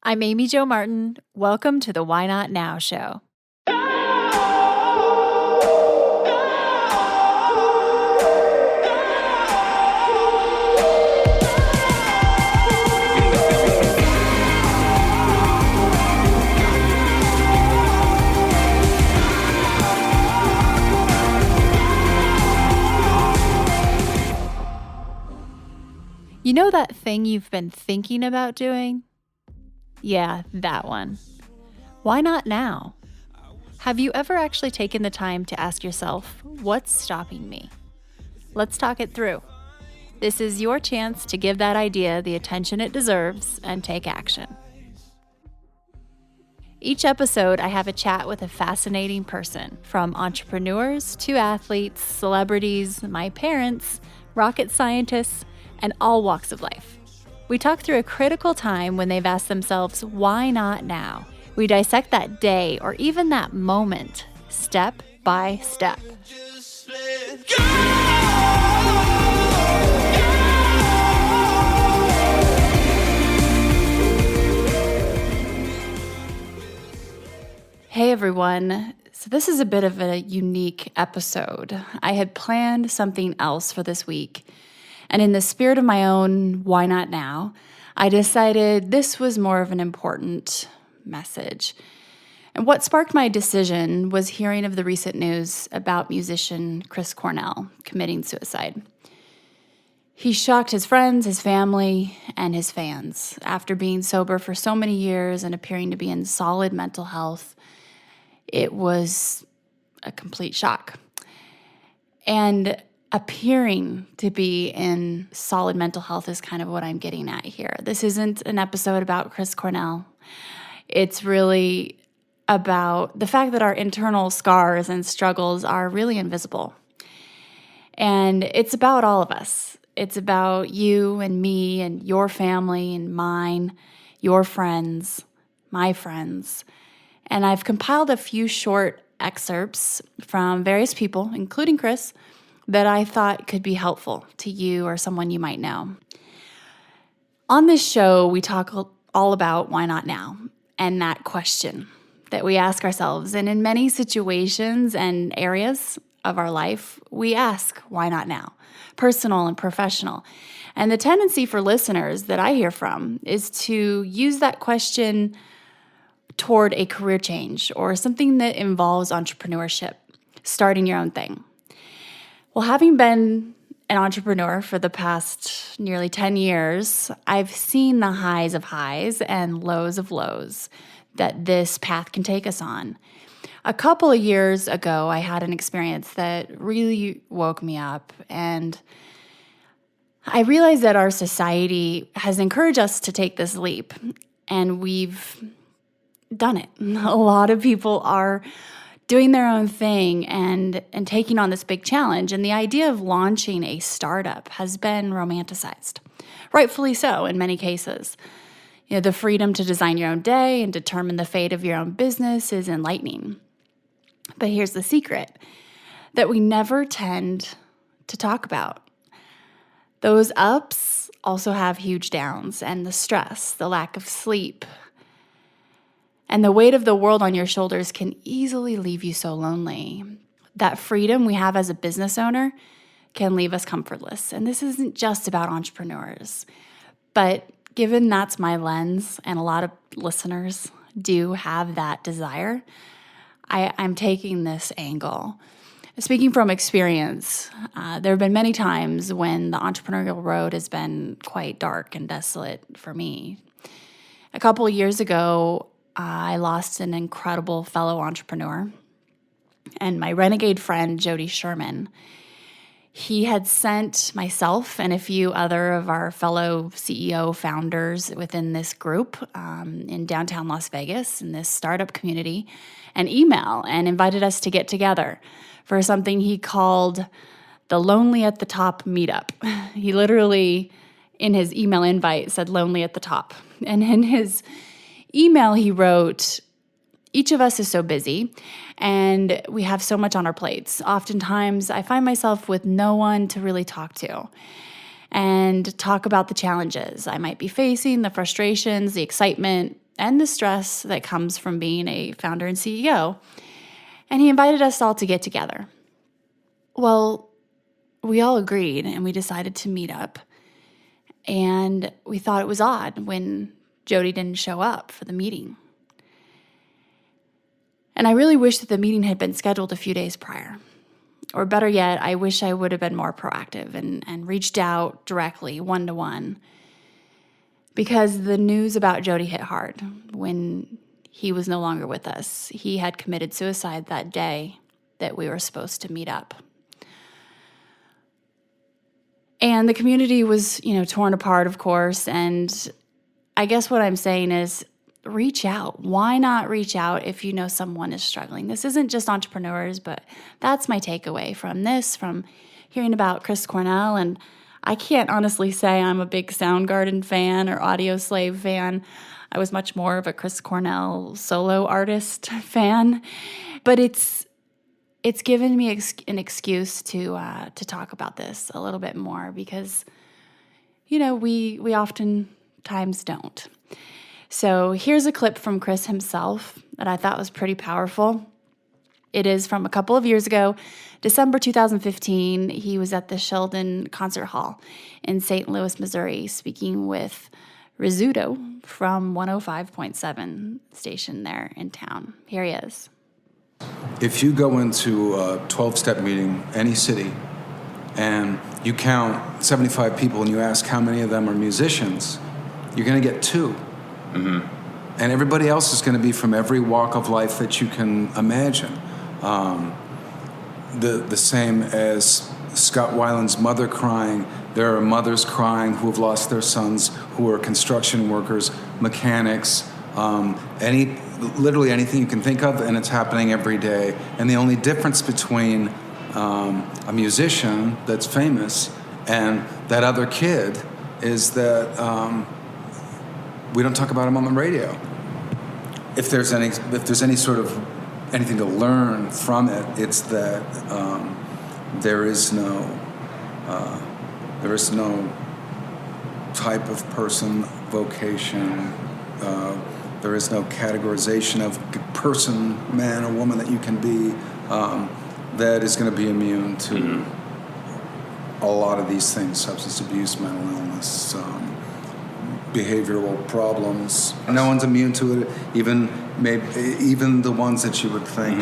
I'm Amy Jo Martin. Welcome to the Why Not Now show. You know that thing you've been thinking about doing? Yeah, that one. Why not now? Have you ever actually taken the time to ask yourself, what's stopping me? Let's talk it through. This is your chance to give that idea the attention it deserves and take action. Each episode, I have a chat with a fascinating person, from entrepreneurs to athletes, celebrities, my parents, rocket scientists, and all walks of life. We talk through a critical time when they've asked themselves, why not now? We dissect that day or even that moment, step by step. Hey everyone. So this is a bit of a unique episode. I had planned something else for this week. And in the spirit of my own why not now, I decided this was more of an important message. And what sparked my decision was hearing of the recent news about musician Chris Cornell committing suicide. He shocked his friends, his family, and his fans. After being sober for so many years and appearing to be in solid mental health, it was a complete shock. And appearing to be in solid mental health is kind of what I'm getting at here. This isn't an episode about Chris Cornell. It's really about the fact that our internal scars and struggles are really invisible. And it's about all of us. It's about you and me and your family and mine, your friends, my friends. And I've compiled a few short excerpts from various people, including Chris, that I thought could be helpful to you or someone you might know. On this show, we talk all about why not now and that question that we ask ourselves. And in many situations and areas of our life, we ask, why not now? Personal and professional. And the tendency for listeners that I hear from is to use that question toward a career change or something that involves entrepreneurship, starting your own thing. Well, having been an entrepreneur for the past nearly 10 years, I've seen the highs of highs and lows of lows that this path can take us on. A couple of years ago, I had an experience that really woke me up, and I realized that our society has encouraged us to take this leap, and we've done it. A lot of people are doing their own thing and taking on this big challenge. And the idea of launching a startup has been romanticized, rightfully so in many cases. You know, the freedom to design your own day and determine the fate of your own business is enlightening. But here's the secret that we never tend to talk about. Those ups also have huge downs, and the stress, the lack of sleep, and the weight of the world on your shoulders can easily leave you so lonely. That freedom we have as a business owner can leave us comfortless. And this isn't just about entrepreneurs. But given that's my lens, and a lot of listeners do have that desire, I'm taking this angle. Speaking from experience, there have been many times when the entrepreneurial road has been quite dark and desolate for me. A couple of years ago, I lost an incredible fellow entrepreneur, and my renegade friend, Jody Sherman. He had sent myself and a few other of our fellow CEO founders within this group in downtown Las Vegas, in this startup community, an email and invited us to get together for something he called the Lonely at the Top meetup. He literally, in his email invite, said lonely at the top. And in his email, he wrote, each of us is so busy and we have so much on our plates. Oftentimes, I find myself with no one to really talk to and talk about the challenges I might be facing, the frustrations, the excitement, and the stress that comes from being a founder and CEO. And he invited us all to get together. Well, we all agreed and we decided to meet up. And we thought it was odd when Jody didn't show up for the meeting. And I really wish that the meeting had been scheduled a few days prior. Or better yet, I wish I would have been more proactive and reached out directly, one-to-one. Because the news about Jody hit hard when he was no longer with us. He had committed suicide that day that we were supposed to meet up. And the community was, torn apart, of course. And I guess what I'm saying is reach out. Why not reach out if you know someone is struggling? This isn't just entrepreneurs, but that's my takeaway from this, from hearing about Chris Cornell. And I can't honestly say I'm a big Soundgarden fan or Audio Slave fan. I was much more of a Chris Cornell solo artist fan. But it's given me an excuse to talk about this a little bit more because, we oftentimes don't. So here's a clip from Chris himself that I thought was pretty powerful. It is from a couple of years ago, December 2015. He was at the Sheldon Concert Hall in St. Louis, Missouri, speaking with Rizzuto from 105.7 station there in town. Here he is. If you go into a 12-step meeting, any city, and you count 75 people and you ask how many of them are musicians, you're going to get 2. Mm-hmm. And everybody else is going to be from every walk of life that you can imagine. The same as Scott Weiland's mother crying. There are mothers crying who have lost their sons, who are construction workers, mechanics, literally anything you can think of, and it's happening every day. And the only difference between a musician that's famous and that other kid is that we don't talk about him on the radio. If there's any sort of anything to learn from it, it's that there is no type of person, vocation. There is no categorization of person, man or woman that you can be that is going to be immune to a lot of these things: substance abuse, mental illness, behavioral problems. No one's immune to it, even the ones that you would think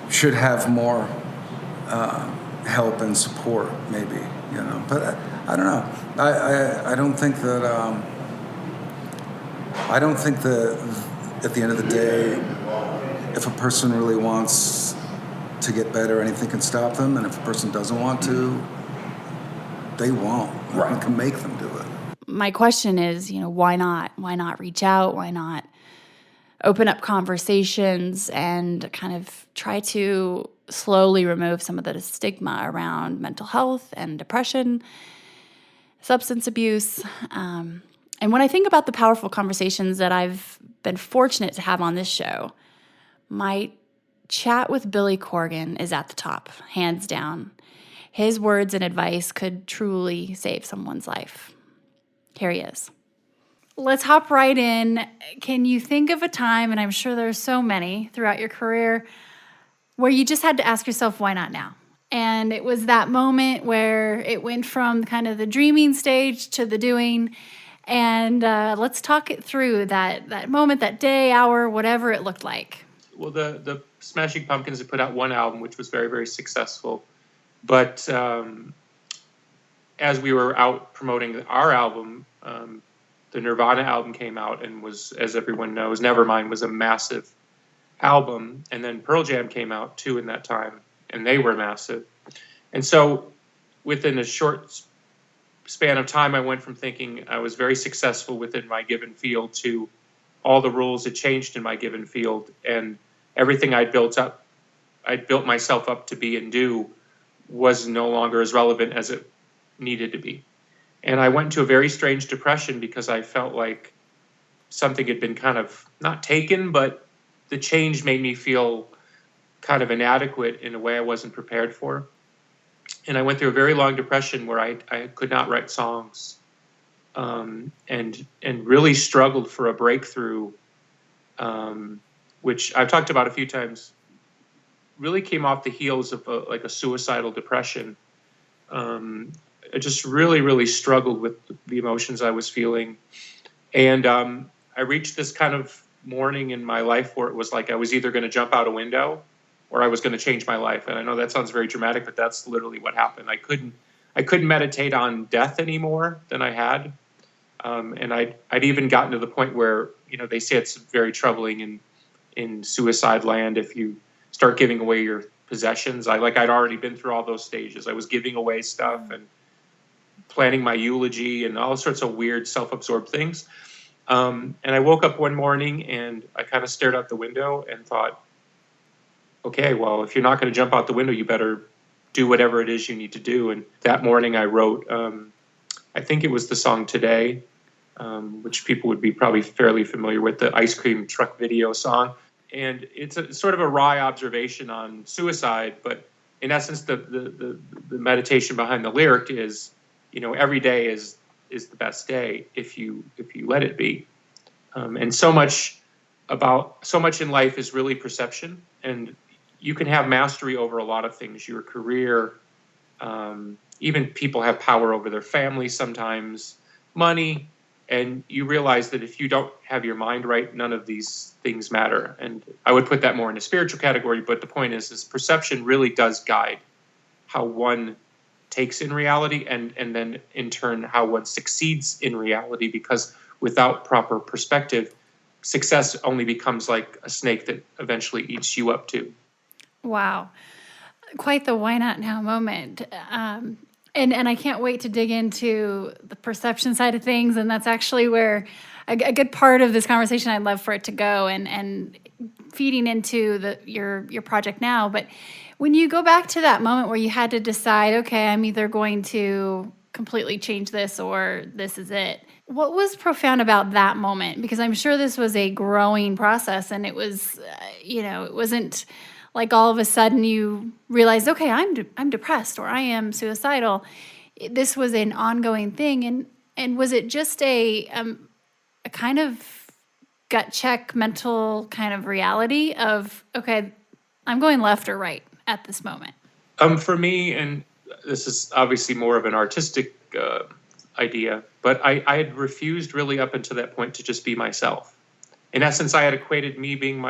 should have more help and support, maybe, But I don't know. I don't think that. I don't think that at the end of the day, if a person really wants to get better, anything can stop them. And if a person doesn't want to, they won't. Right. We can make them do it. My question is, why not? Why not reach out? Why not open up conversations and kind of try to slowly remove some of the stigma around mental health and depression, substance abuse? And when I think about the powerful conversations that I've been fortunate to have on this show, my chat with Billy Corgan is at the top, hands down. His words and advice could truly save someone's life. Here he is. Let's hop right in. Can you think of a time, and I'm sure there's so many throughout your career, where you just had to ask yourself, why not now? And it was that moment where it went from kind of the dreaming stage to the doing. And let's talk it through that moment, that day, hour, whatever it looked like. Well, the Smashing Pumpkins had put out one album, which was very, very successful. But as we were out promoting our album, the Nirvana album came out and was, as everyone knows, Nevermind was a massive album. And then Pearl Jam came out, too, in that time, and they were massive. And so within a short span of time, I went from thinking I was very successful within my given field to all the rules had changed in my given field, and everything I'd built myself up to be and do was no longer as relevant as it needed to be. And I went into a very strange depression because I felt like something had been kind of not taken, but the change made me feel kind of inadequate in a way I wasn't prepared for. And I went through a very long depression where I could not write songs. and really struggled for a breakthrough, which I've talked about a few times. Really came off the heels of a suicidal depression. I just really, really struggled with the emotions I was feeling. And I reached this kind of morning in my life where it was like I was either going to jump out a window or I was going to change my life. And I know that sounds very dramatic, but that's literally what happened. I couldn't meditate on death anymore than I had. And I'd even gotten to the point where, they say it's very troubling in suicide land if you start giving away your possessions. I'd already been through all those stages. I was giving away stuff and planning my eulogy and all sorts of weird self-absorbed things. And I woke up one morning and I kind of stared out the window and thought, okay, well, if you're not going to jump out the window, you better do whatever it is you need to do. And that morning I wrote, I think it was the song Today, which people would be probably fairly familiar with, the ice cream truck video song. And it's sort of a wry observation on suicide, but in essence, the meditation behind the lyric is, every day is the best day if you let it be. And so much in life is really perception, and you can have mastery over a lot of things, your career, even people have power over their family sometimes, money, and you realize that if you don't have your mind right, none of these things matter. And I would put that more in a spiritual category, but the point is perception really does guide how one takes in reality and then in turn how one succeeds in reality, because without proper perspective, success only becomes like a snake that eventually eats you up too. Wow. Quite the why not now moment. And I can't wait to dig into the perception side of things. And that's actually where a good part of this conversation, I'd love for it to go and feeding into your project now. But when you go back to that moment where you had to decide, okay, I'm either going to completely change this or this is it. What was profound about that moment? Because I'm sure this was a growing process, and it was, it wasn't like all of a sudden you realized, okay, I'm depressed or I am suicidal. This was an ongoing thing. And was it just a kind of gut check, mental kind of reality of, okay, I'm going left or right at this moment? For me, and this is obviously more of an artistic idea, but I had refused really up until that point to just be myself. In essence, I had equated me being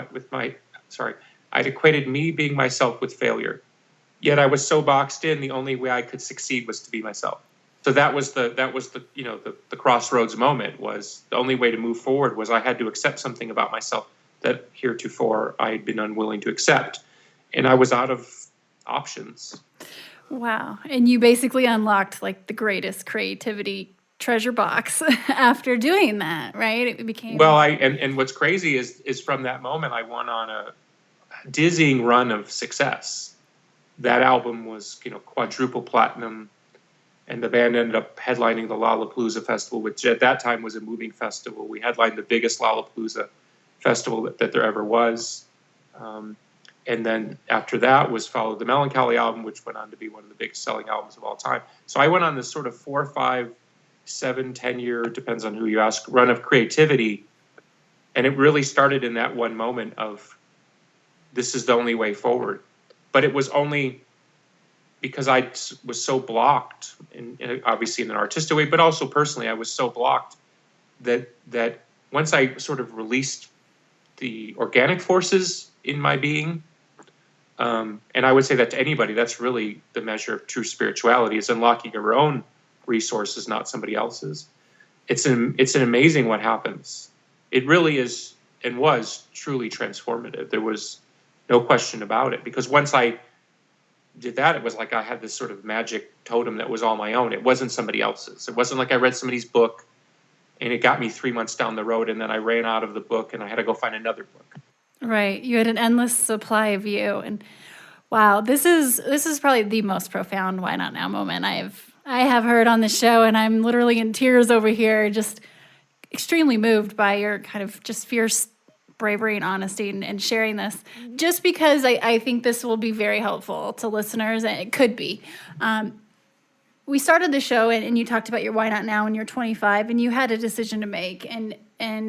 I'd equated me being myself with failure. Yet I was so boxed in, the only way I could succeed was to be myself. So that was the crossroads moment. Was the only way to move forward was I had to accept something about myself that heretofore I had been unwilling to accept. And I was out of options. Wow. And you basically unlocked like the greatest creativity treasure box after doing that, right? It became... Well, and what's crazy is from that moment, I went on a dizzying run of success. That album was, quadruple platinum, and the band ended up headlining the Lollapalooza Festival, which at that time was a moving festival. We headlined the biggest Lollapalooza festival that there ever was. And then after that was followed the Melancholy album, which went on to be one of the biggest selling albums of all time. So I went on this sort of 4, 5, 7, 10-year, depends on who you ask, run of creativity. And it really started in that one moment of, this is the only way forward. But it was only because I was so blocked, obviously in an artistic way, but also personally, I was so blocked that once I sort of released the organic forces in my being, and I would say that to anybody, that's really the measure of true spirituality, is unlocking your own resources, not somebody else's. It's an amazing what happens. It really is and was truly transformative. There was no question about it, because once I did that, it was like I had this sort of magic totem that was all my own. It wasn't somebody else's. It wasn't like I read somebody's book and it got me 3 months down the road and then I ran out of the book and I had to go find another book. Right. You had an endless supply of you. And wow, this is probably the most profound why not now moment I have heard on the show, and I'm literally in tears over here, just extremely moved by your kind of just fierce bravery and honesty and sharing this, just because I think this will be very helpful to listeners, and it could be. we started the show and you talked about your why not now when you're 25 and you had a decision to make and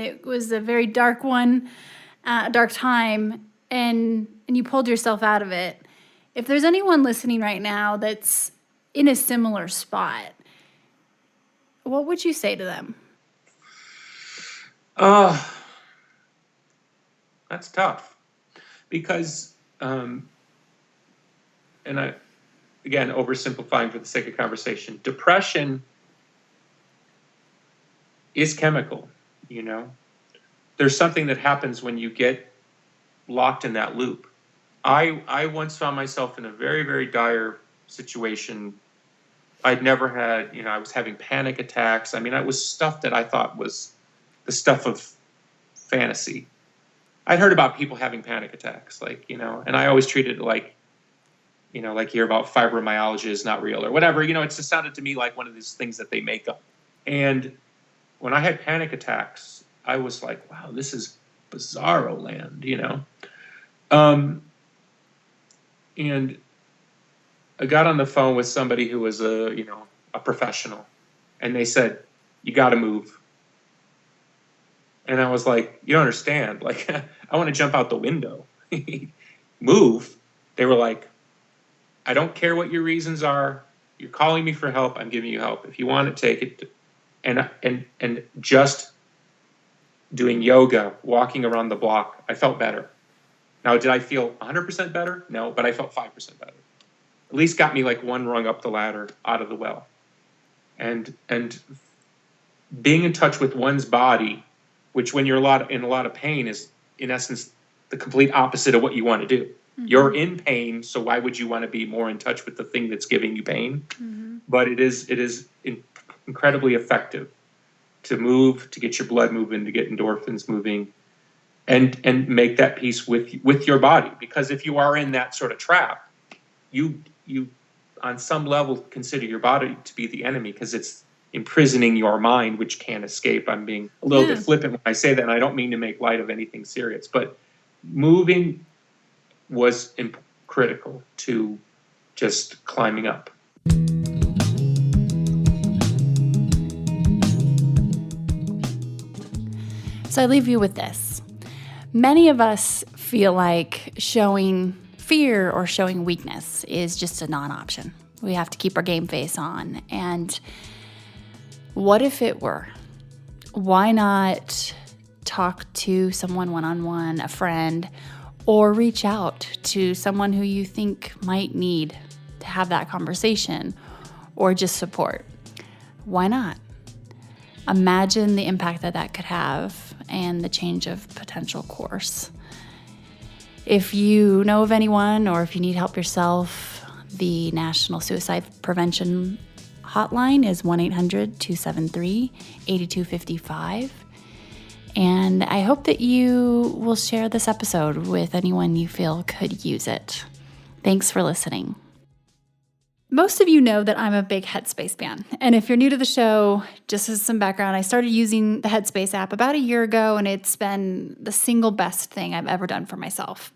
it was a very dark one, dark time, and you pulled yourself out of it. If there's anyone listening right now that's in a similar spot, what would you say to them? That's tough because, and I, again, oversimplifying for the sake of conversation, depression is chemical, you know. There's something that happens when you get locked in that loop. I once found myself in a very, very dire situation. I'd never had, you know, I was having panic attacks. I mean, it was stuff that I thought was the stuff of fantasy. I'd heard about people having panic attacks, like, you know, and I always treated it like, you know, like you hear about fibromyalgia is not real or whatever. You know, it just sounded to me like one of these things that they make up. And when I had panic attacks, I was like, wow, this is bizarro land, you know. And I got on the phone with somebody who was a professional, and they said, you got to move. And I was like, you don't understand. Like, I want to jump out the window. Move. They were like, I don't care what your reasons are. You're calling me for help. I'm giving you help. If you want it, take it. And just doing yoga, walking around the block, I felt better. Now, did I feel 100% better? No, but I felt 5% better. At least got me like one rung up the ladder out of the well. And being in touch with one's body, which when you're in a lot of pain is in essence the complete opposite of what you want to do. Mm-hmm. You're in pain, so why would you want to be more in touch with the thing that's giving you pain? Mm-hmm. But it is incredibly effective to move, to get your blood moving, to get endorphins moving, and make that peace with your body. Because if you are in that sort of trap, you on some level consider your body to be the enemy because it's imprisoning your mind, which can't escape. I'm being a little bit flippant when I say that, and I don't mean to make light of anything serious, but moving was critical to just climbing up. So I leave you with this. Many of us feel like showing fear or showing weakness is just a non-option. We have to keep our game face on. And what if it were? Why not talk to someone one-on-one, a friend, or reach out to someone who you think might need to have that conversation or just support? Why not? Imagine the impact that could have and the change of potential course. If you know of anyone or if you need help yourself, the National Suicide Prevention Hotline is 1-800-273-8255. And I hope that you will share this episode with anyone you feel could use it. Thanks for listening. Most of you know that I'm a big Headspace fan. And if you're new to the show, just as some background, I started using the Headspace app about a year ago, and it's been the single best thing I've ever done for myself.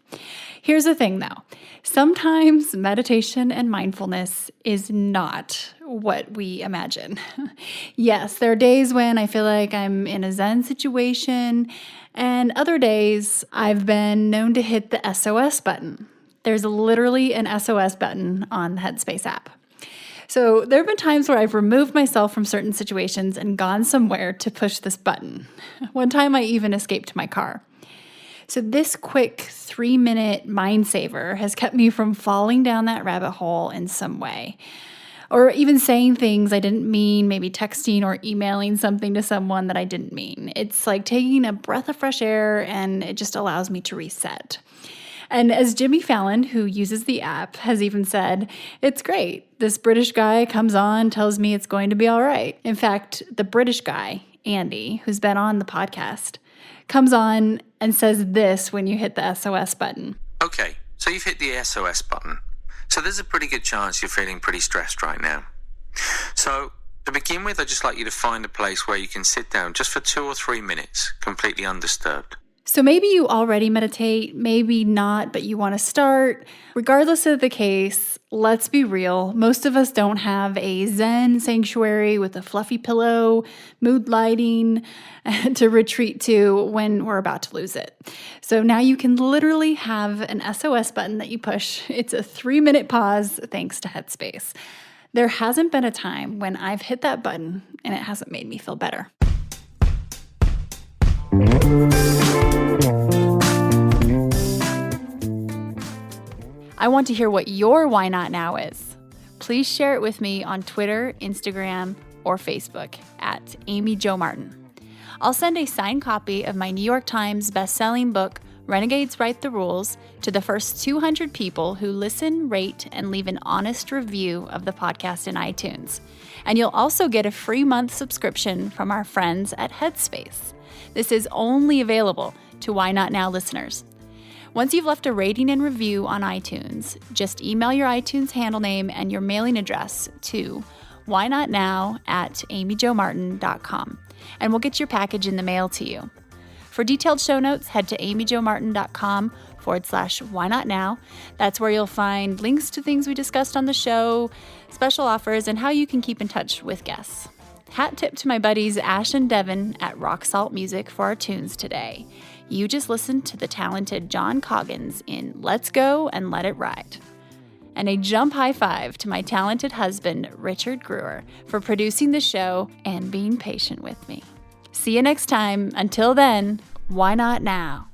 Here's the thing, though. Sometimes meditation and mindfulness is not what we imagine. Yes, there are days when I feel like I'm in a Zen situation, and other days I've been known to hit the SOS button. There's literally an SOS button on the Headspace app. So there have been times where I've removed myself from certain situations and gone somewhere to push this button. One time I even escaped my car. So this quick 3-minute mind saver has kept me from falling down that rabbit hole in some way. Or even saying things I didn't mean, maybe texting or emailing something to someone that I didn't mean. It's like taking a breath of fresh air, and it just allows me to reset. And as Jimmy Fallon, who uses the app, has even said, it's great. This British guy comes on, tells me it's going to be all right. In fact, the British guy, Andy, who's been on the podcast, comes on and says this when you hit the SOS button. Okay, so you've hit the SOS button. So there's a pretty good chance you're feeling pretty stressed right now. So to begin with, I'd just like you to find a place where you can sit down just for 2 or 3 minutes, completely undisturbed. So maybe you already meditate, maybe not, but you want to start. Regardless of the case, let's be real. Most of us don't have a Zen sanctuary with a fluffy pillow, mood lighting to retreat to when we're about to lose it. So now you can literally have an SOS button that you push. It's a 3-minute pause thanks to Headspace. There hasn't been a time when I've hit that button and it hasn't made me feel better. I want to hear what your why not now is. Please share it with me on Twitter, Instagram, or Facebook at Amy Jo Martin. I'll send a signed copy of my New York Times best-selling book, Renegades Write the Rules, to the first 200 people who listen, rate, and leave an honest review of the podcast in iTunes. And you'll also get a free month subscription from our friends at Headspace. This is only available to Why Not Now listeners. Once you've left a rating and review on iTunes, just email your iTunes handle name and your mailing address to whynotnow@amyjomartin.com, and we'll get your package in the mail to you. For detailed show notes, head to amyjomartin.com/whynotnow. That's where you'll find links to things we discussed on the show, special offers, and how you can keep in touch with guests. Hat tip to my buddies Ash and Devin at Rock Salt Music for our tunes today. You just listened to the talented John Coggins in Let's Go and Let It Ride. And a jump high five to my talented husband, Richard Greer, for producing the show and being patient with me. See you next time. Until then, why not now?